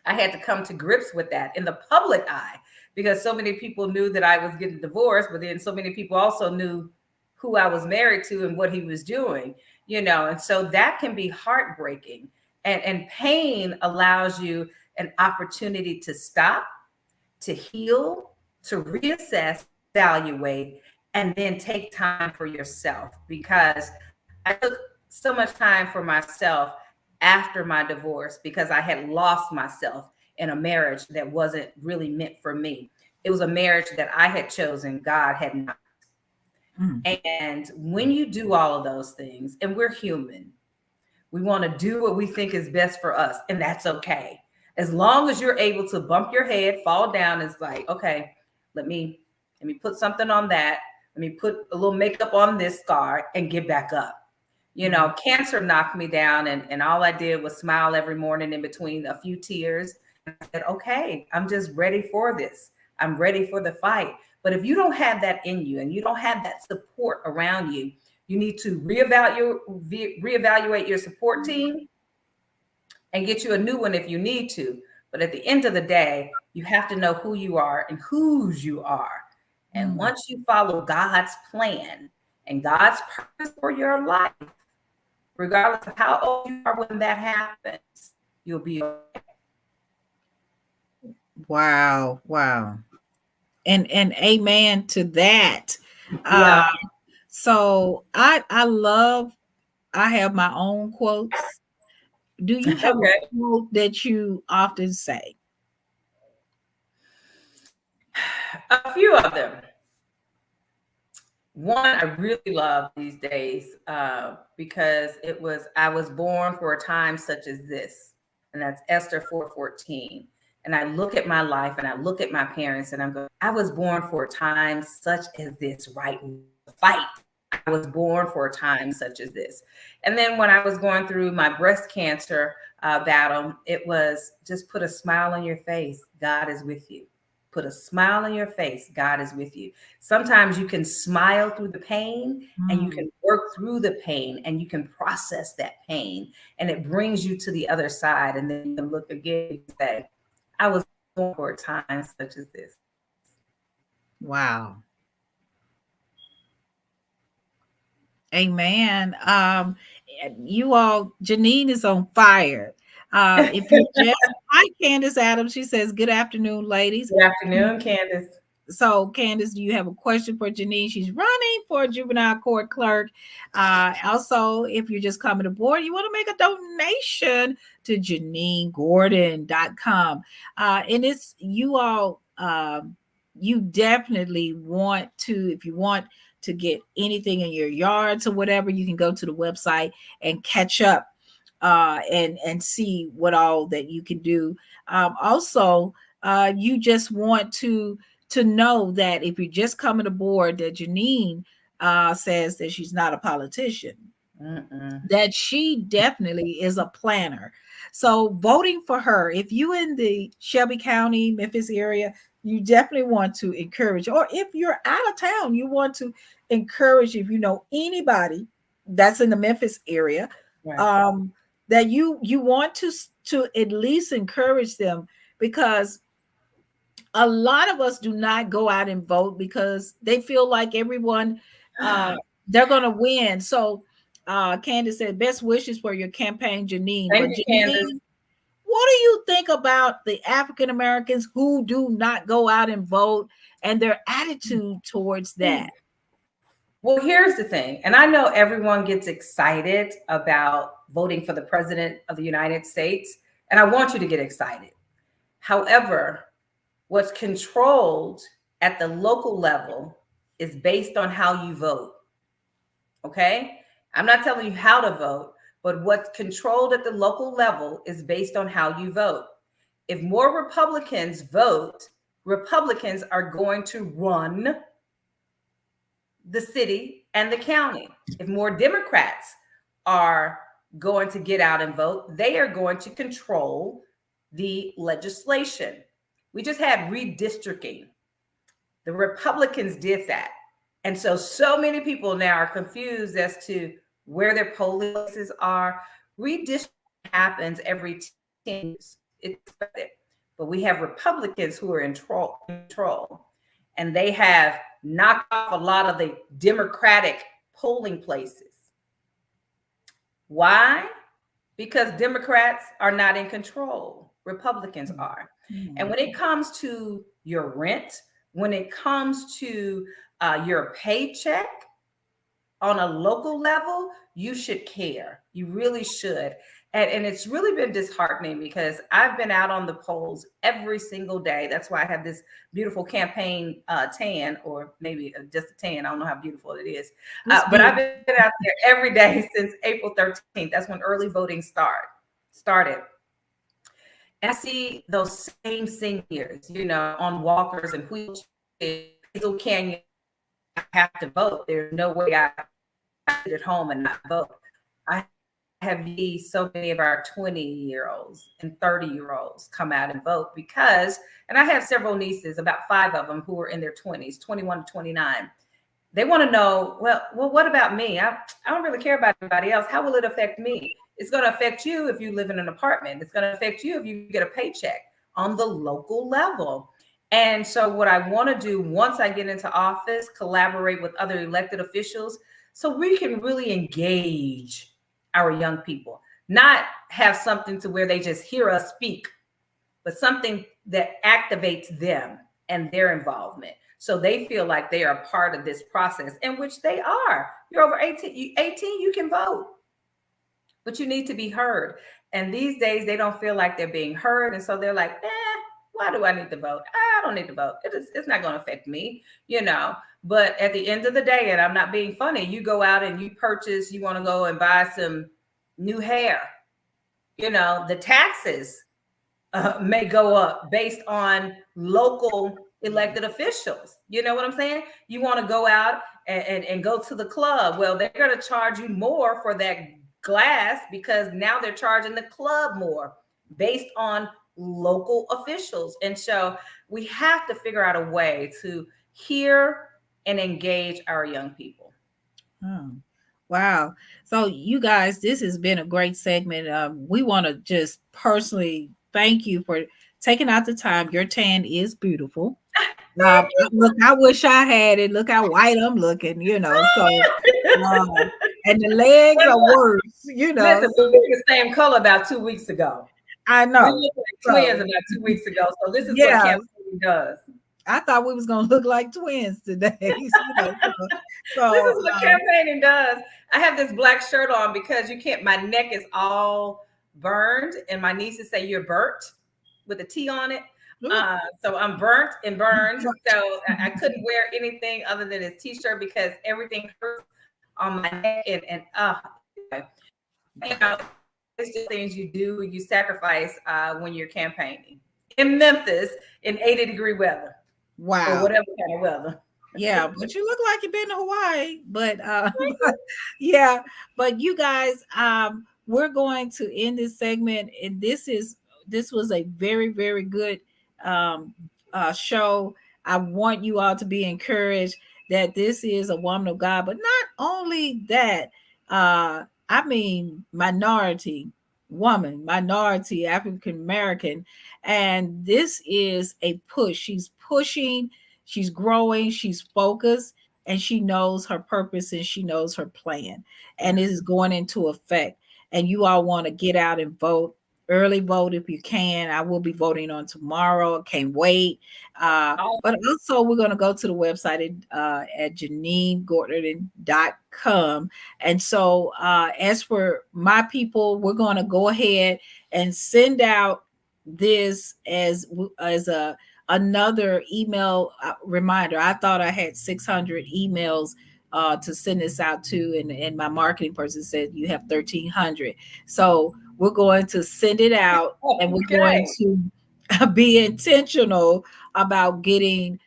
I had to come to grips with that in the public eye because so many people knew that I was getting divorced, but then so many people also knew who I was married to and what he was doing, and so that can be heartbreaking. And pain allows you an opportunity to stop, to heal, to reassess, evaluate, and then take time for yourself because I took so much time for myself after my divorce because I had lost myself in a marriage that wasn't really meant for me. It was a marriage that I had chosen, God had not. And when you do all of those things, and we're human, we want to do what we think is best for us, and that's okay. As long as you're able to bump your head, fall down, it's like, okay, let me put something on that. Let me put a little makeup on this scar and get back up. Cancer knocked me down, and all I did was smile every morning in between a few tears. I said, okay, I'm just ready for this. I'm ready for the fight. But if you don't have that in you and you don't have that support around you, you need to reevaluate your support team and get you a new one if you need to. But at the end of the day, you have to know who you are and whose you are. And once you follow God's plan and God's purpose for your life, regardless of how old you are when that happens, you'll be okay. Wow. And amen to that. Yeah. So I have my own quotes. Do you have Okay. a quote that you often say? A few of them. One I really love these days because I was born for a time such as this, and that's Esther 4:14. And I look at my life and I look at my parents and I'm going, I was born for a time such as this, right? Fight. I was born for a time such as this. And then when I was going through my breast cancer battle, it was just put a smile on your face. God is with you. Put a smile on your face. God is with you. Sometimes you can smile through the pain and you can work through the pain and you can process that pain and it brings you to the other side. And then you can look again and say, I was born for a time such as this. Wow. Amen. You all, Janeen is on fire. If you're just, hi, Candace Adams. She says, good afternoon, ladies. Good afternoon, Candace. So, Candace, do you have a question for Janeen? She's running for Juvenile Court Clerk. Also, if you're just coming aboard, you want to make a donation to JaneenGordon.com. And it's you all, you definitely want to, if you want to get anything in your yards or whatever, you can go to the website and catch up and see what all that you can do. Also, you just want to know that if you're just coming aboard, that Janeen says that she's not a politician, that she definitely is a planner. So voting for her, if you in the Shelby County, Memphis area, you definitely want to encourage, or if you're out of town, you want to encourage, if you know anybody that's in the Memphis area, Right. um, that you want to at least encourage them, because a lot of us do not go out and vote because they feel like everyone, uh, they're going to win. So Candace said, best wishes for your campaign, Janine. Thank But you, Candace. Janine, what do you think about the African Americans who do not go out and vote and their attitude towards that? Well, here's the thing, and I know everyone gets excited about voting for the president of the United States, and I want you to get excited. However, what's controlled at the local level is based on how you vote. Okay? I'm not telling you how to vote, but what's controlled at the local level is based on how you vote. If more Republicans vote, Republicans are going to run the city and the county. If more Democrats are going to get out and vote, they are going to control the legislation. We just had redistricting. The Republicans did that. And so many people now are confused as to where their polling places are. Redistricting happens every 10 years. It's expected. But we have Republicans who are in control, and they have knocked off a lot of the Democratic polling places. Why? Because Democrats are not in control. Republicans are. And when it comes to your rent, when it comes to your paycheck on a local level, you should care. You really should. And it's really been disheartening because I've been out on the polls every single day. That's why I have this beautiful campaign tan, or maybe just a tan. I don't know how beautiful it is. But I've been out there every day since April 13th. That's when early voting started. And I see those same seniors, on walkers and wheelchairs. Hazel Canyon, I have to vote. There's no way I sit at home and not vote. I have so many of our 20-year-olds and 30-year-olds come out and vote because, and I have several nieces, about 5 of them, who are in their 20s, 21 to 29. They want to know, well, what about me? I don't really care about anybody else. How will it affect me? It's going to affect you if you live in an apartment. It's going to affect you if you get a paycheck on the local level. And so what I want to do once I get into office, collaborate with other elected officials so we can really engage our young people, not have something to where they just hear us speak, but something that activates them and their involvement. So they feel like they are part of this process, in which they are. You're over 18, you can vote, but you need to be heard. And these days they don't feel like they're being heard. And so they're like, why do I need to vote? I don't need to vote. It's not going to affect me, But at the end of the day, and I'm not being funny, you go out and you want to go and buy some new hair. The taxes may go up based on local elected officials. You know what I'm saying? You want to go out and go to the club. Well, they're going to charge you more for that glass because now they're charging the club more based on local officials. And so we have to figure out a way to hear and engage our young people. Oh, wow. So you guys, this has been a great segment. We want to just personally thank you for taking out the time. Your tan is beautiful. Look, I wish I had it. Look how white I'm looking, So, and the legs are worse, Listen, we were the same color about 2 weeks ago. I know. We looked like twins about 2 weeks ago. So this is what campaigning does. I thought we was gonna look like twins today. So this is what campaigning does. I have this black shirt on because my neck is all burned, and my nieces say you're burnt with a T on it. So I'm burnt and burned. So I couldn't wear anything other than this T-shirt because everything hurts on my neck and it's just things you do, you sacrifice when you're campaigning in Memphis in 80-degree weather. Wow. Or whatever kind of weather. Yeah, but you look like you've been to Hawaii. But yeah, but you guys, we're going to end this segment, and this was a very, very good show. I want you all to be encouraged that this is a woman of God, but not only that, I mean, minority woman, minority African American, and this is a push. She's pushing, she's growing, she's focused, and she knows her purpose and she knows her plan, and it is going into effect. And you all want to get out and vote. Early vote if you can. I will be voting on tomorrow. Can't wait. Oh, But also, we're going to go to the website at JaneenGordon.com. And so, as for my people, we're going to go ahead and send out this as a another email reminder. I thought I had 600 emails to send this out to, and my marketing person said you have 1,300. So we're going to send it out, and we're going okay. to be intentional about getting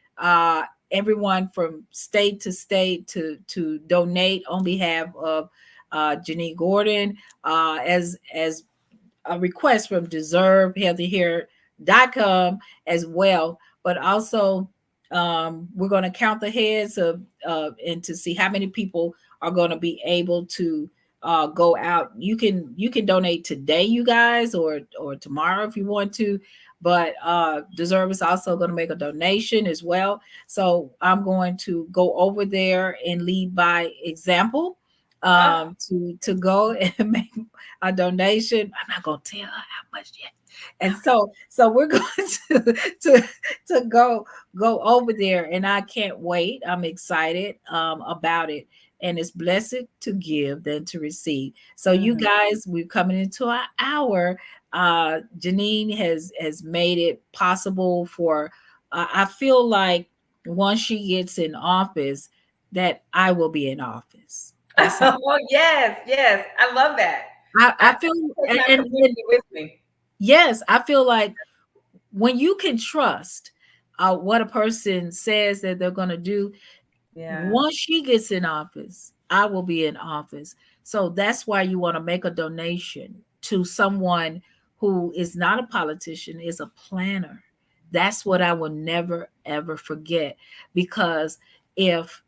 everyone from state to state to donate on behalf of Janeen Gordon, as a request from deservehealthyhair.com as well. But also, we're going to count the heads of and to see how many people are going to be able to go out. You can donate today, you guys, or tomorrow if you want to. But Deserve is also going to make a donation as well. So I'm going to go over there and lead by example, Uh, to go and make a donation. I'm not gonna tell her how much yet. And so we're going to to go over there, and I can't wait. I'm excited about it. And it's blessed to give than to receive. So you mhm. guys, we're coming into our hour. Janeen has made it possible for. I feel like once she gets in office, that I will be in office. That's how Oh, yes, yes. I love that. I I feel, take my and community with me. yes, I feel like when you can trust what a person says that they're going to do, Yeah. once she gets in office, I will be in office. So that's why you want to make a donation to someone who is not a politician, is a planner. That's what I will never ever forget, because if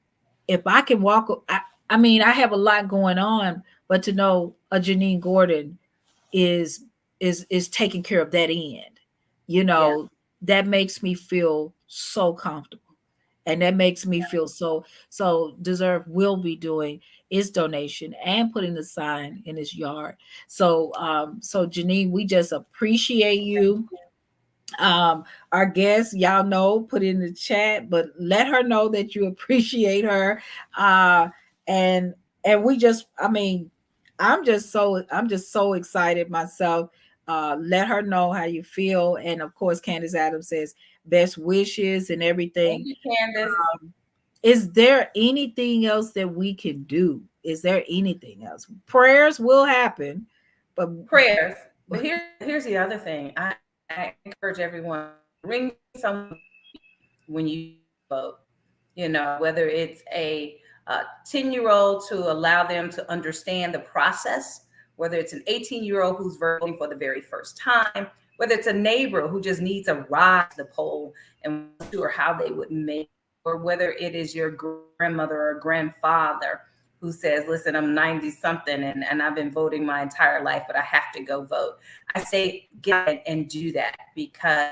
I can walk, I mean, I have a lot going on, but to know a Janeen Gordon is is taking care of that end, you Yeah. know, that makes me feel so comfortable, and that makes me feel so Deserve will be doing its donation and putting the sign in his yard. So Janine, we just appreciate you. Our guest, y'all know, put in the chat, but let her know that you appreciate her. uh and we just, I mean, I'm just so excited myself. Let her know how you feel, and of course Candace Adams says best wishes and Thank everything. you, Candace. Is there anything else that we can do? Is there anything else? Prayers will happen, but Prayers. But here's the other thing. I encourage everyone, ring someone when you vote. You know, whether it's a 10-year-old to allow them to understand the process, whether it's an 18-year-old who's voting for the very first time, whether it's a neighbor who just needs a ride to the poll and wasn't sure how they would make, or whether it is your grandmother or grandfather who says, listen, I'm 90 something and I've been voting my entire life, but I have to go vote. I say get it and do that, because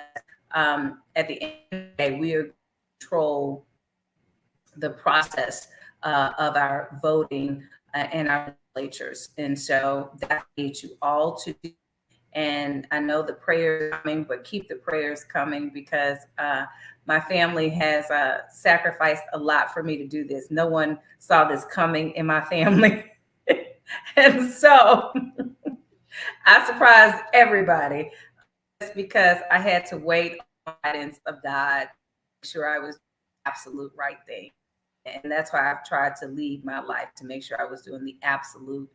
at the end of the day, we are control the process of our voting and our legislatures. And so that I need you all to do. And I know the prayers are coming, but keep the prayers coming, because my family has sacrificed a lot for me to do this. No one saw this coming in my family. And so I surprised everybody. It's because I had to wait on the guidance of God, make sure I was doing the absolute right thing. And that's why I've tried to lead my life to make sure I was doing the absolute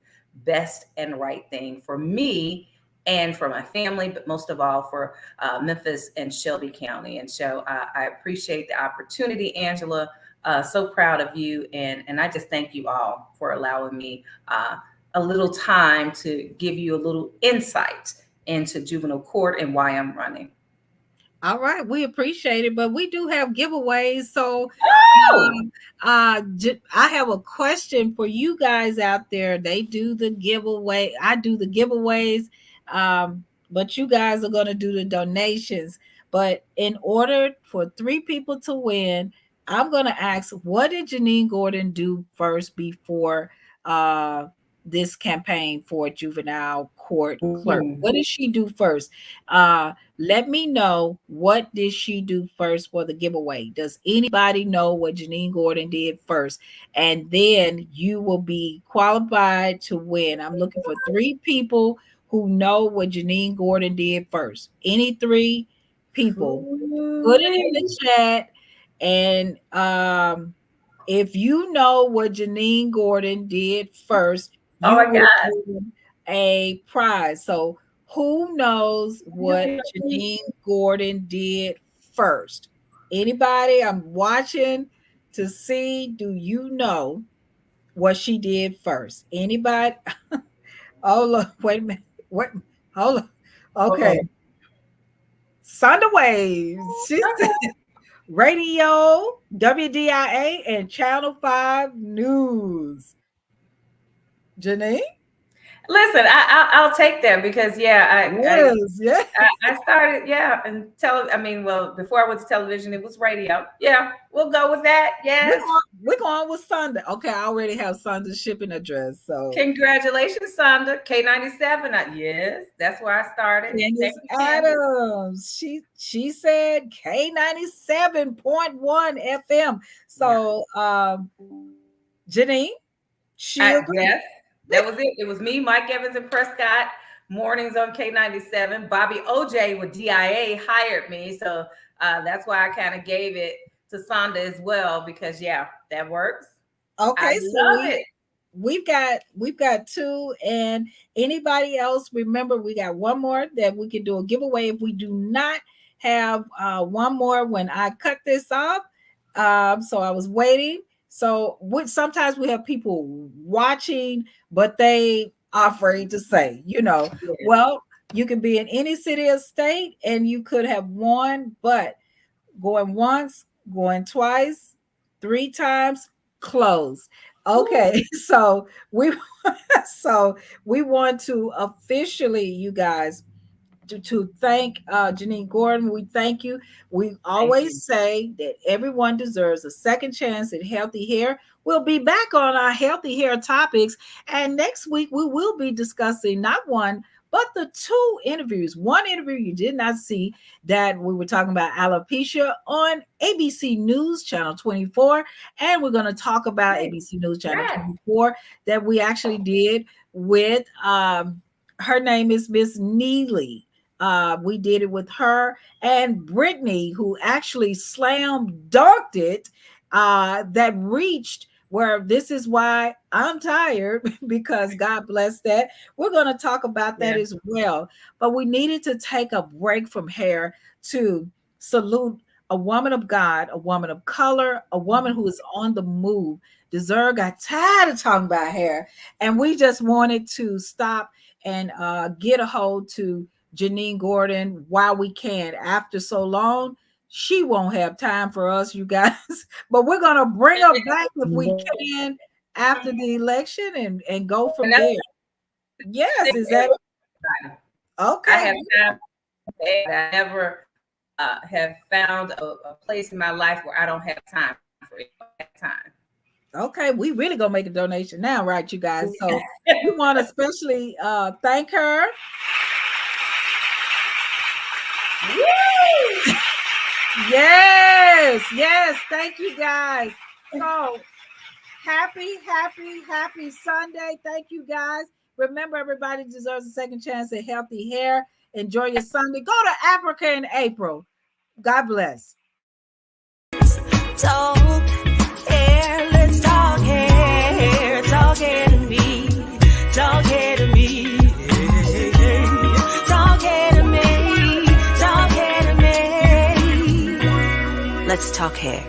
best and right thing for me and for my family, but most of all for Memphis and Shelby County. And so I appreciate the opportunity, Angela. So proud of you. And I just thank you all for allowing me a little time to give you a little insight into juvenile court and why I'm running. All right, we appreciate it, but we do have giveaways. So Oh, I have a question for you guys out there. They do the giveaway. I do the giveaways, but you guys are going to do the donations. But in order for 3 people to win, I'm going to ask, what did Janeen Gordon do first before uh, this campaign for juvenile court clerk? mm. What did she do first? Let me know, what did she do first for the giveaway? Does anybody know what Janeen Gordon did first? And then you will be qualified to win. I'm looking for 3 people who know what Janeen Gordon did first. Any 3 people, put it in the chat. And if you know what Janeen Gordon did first, Oh you my will gosh. win a prize. So who knows what Janeen Gordon did first? Anybody? I'm watching to see, do you know what she did first? Anybody? Oh, look, wait a minute. What? Hold on. Okay. Uh-oh. Sunday Waves. She said radio, WDIA, and Channel 5 News. Janine? Listen, I'll take that because Yes, yes. I started and I mean, well, before I went to television, it was radio. Yeah, we'll go with that. We're Yes. going, we're going with Sunday. Okay, I already have Sunday's shipping address. So Congratulations, Sonda. K97. Yes, that's where I started. Thank Candace you, Candace. Adams, she said K97.1 FM. So Janine, she agreed. Yes, that was it. It was me, Mike Evans, and Prescott. Mornings on K97. Bobby OJ with DIA hired me, so that's why I kind of gave it to Sonda as well because that works. Okay, I love it. We've got 2, and anybody else, remember we got one more that we can do a giveaway. If we do not have one more when I cut this off, so I was waiting. So sometimes we have people watching, but they are afraid to say, well, you can be in any city or state and you could have won, but going once, going twice, 3 times, close. Okay, so we want to officially, you guys, to thank Janeen Gordon. We thank you. We always say that everyone deserves a second chance at healthy hair. We'll be back on our healthy hair topics, and next week we will be discussing not one but the 2 interviews. One interview you did not see, that we were talking about alopecia on ABC News Channel 24, and we're going to talk about ABC News Channel 24 that we actually did with her name is Miss Neely. We did it with her and Brittany, who actually slam dunked it, that reached where this is why I'm tired, because God bless that. We're going to talk about that as well. But we needed to take a break from hair to salute a woman of God, a woman of color, a woman who is on the move. Deserve got tired of talking about hair, and we just wanted to stop and get a hold to Janeen Gordon while we can. After so long, she won't have time for us, you guys. But we're gonna bring her back if we can after the election and go from there. Yes, is that okay? I have time. I never have found a place in my life where I don't have time for it. Time. Okay, we really gonna make a donation now, right, you guys? So we want to especially thank her. Woo! Yes, thank you guys. So happy Sunday. Thank you guys. Remember, everybody deserves a second chance at healthy hair. Enjoy your Sunday. Go to Africa in April. God bless. Talk hair, let's talk hair. Talk hair to me. Talk hair to me. Talk hair to me. Talk hair to me. Let's talk hair.